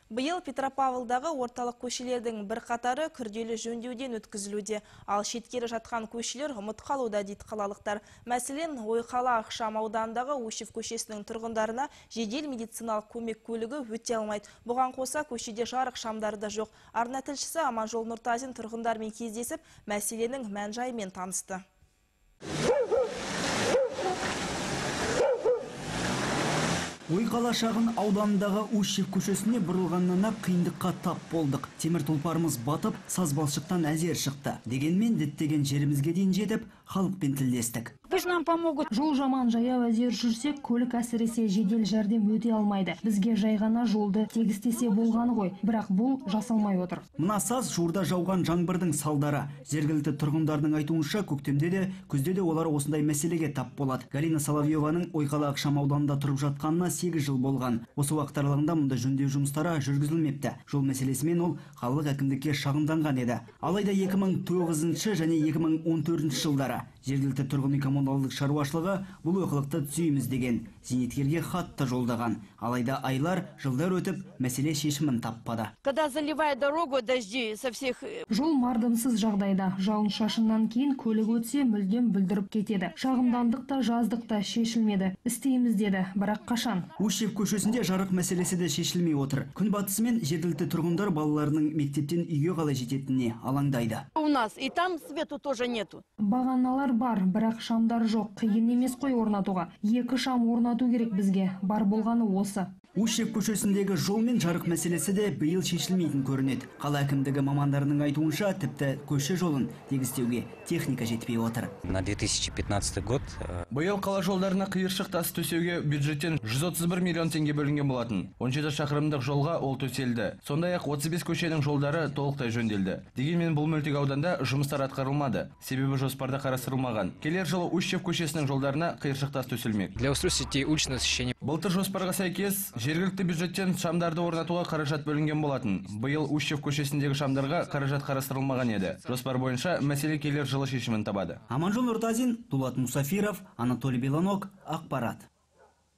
Биыл Петропавлдағы орталық көшелердің бір қатары күрделі жөндеуден өткізілуде. Ал шеткері жатқан көшелер ұмыт қалуда дейді қалалықтар. Мәселен, Ойқала ықшам ауданындағы Ушев көшесінің тұрғындарына жедел медициналық көмек көлігі өте алмайды. Бұған қоса көшеде жарық шамдары да жоқ. Арна тілшісі Аманжол Нұртазин тұрғындармен кездесіп, мәселенің мән-жайымен танысты. Ойқала шағын ауданындағы Ушев көшесіне бұрылғаннан қиындыққа тап болдық. Темір тұлпарымыз батып, саз балшықтан әзер шықты. Дегенмен діттеген жерімізге дейін жетіп, халықпен тілдестік. Жол жаман, жаяу әзер жүрсек, көлік әсіресе жедел жәрдем өте алмайды. Бізге жай ғана жолды тегістесе болғаны ғой, бірақ бұл жасалмай отыр. Мына саз жуырда жауған жаңбырдың салдары. Жергілікті тұрғындардың айтуынша, көктемде де, күзде де олар осындай мәселеге тап болады. Галина Соловьеваның Ойқала ықшам ауданында тұрып жатқанына 8 жыл болған. Осы уақыт аралығында мұнда жөндеу жұмыстары жүргізілмепті. Жол мәселесімен ол қалалық әкімдікке шағымданған еді. Алайда 2009 және 2014 жылдары жергілікті тұрғын үй коммуналдық шаруашылығы бұл олқылықты түзейміз деген зейнеткерге хатты жолдаған. Алайда айлар, жылдар өтіп, мәселе шешімін таппады. Когда заливает дорогу дожди со всех... Жол мардымсыз жағдайда. Жауын шашыннан кейін көлік өтсе мүлдем бүлдіріп кетеді. Шағымдандық та жаздық та шешілмеді. Істейміз деді, бірақ қашан? Ушев көшесінде жарық мәселесі де шешілмей отыр. Күн батысымен жергілікті тұрғындар балаларының мектептен үйге қалай жететініне алаңдайды. У нас и там свету тоже нету. Бағаналар бар, бірақ шамдар жоқ. Қиын емес қой орнатуға. 2 шам орнату керек бізге. Бар болғаны осы. Ушев көшесіндегі жол мен жарық мәселесі де биыл шешілмейтін көрінеді. Қала әкімдігі мамандарының айтуынша, тіпті көше жолын тегістеуге техника жетпей отыр. На 2015 год биыл қала жолдарына қиыршық тас төсеуге бюджеттен 131 миллион теңге бөлінген болатын. 17 шақырымдық жолға ол төселді. Сондай-ақ 35 көшенің жолдары толықтай жөнделді. Дегенмен бұл мөлтек ауданда жұмыстар атқарылмады. Себебі жоспарда қарастырылмаған. Келер жылы Ушев көшесінің жолдарына қиыршық тас төселмек. для устройства сетей уличного освещения. Былтыр жоспарға сәйкес жергілікті бюджеттен шамдарды орнатуға қаражат бөлінген болатын. Биыл Ушев көшесіндегі шамдарға қаражат қарастырылмаған еді. Жоспар бойынша мәселе келер жылы шешімін табады. Аманжол Нұртазин, Дулат Мусафиров, Анатолий Белонок, Ақпарат.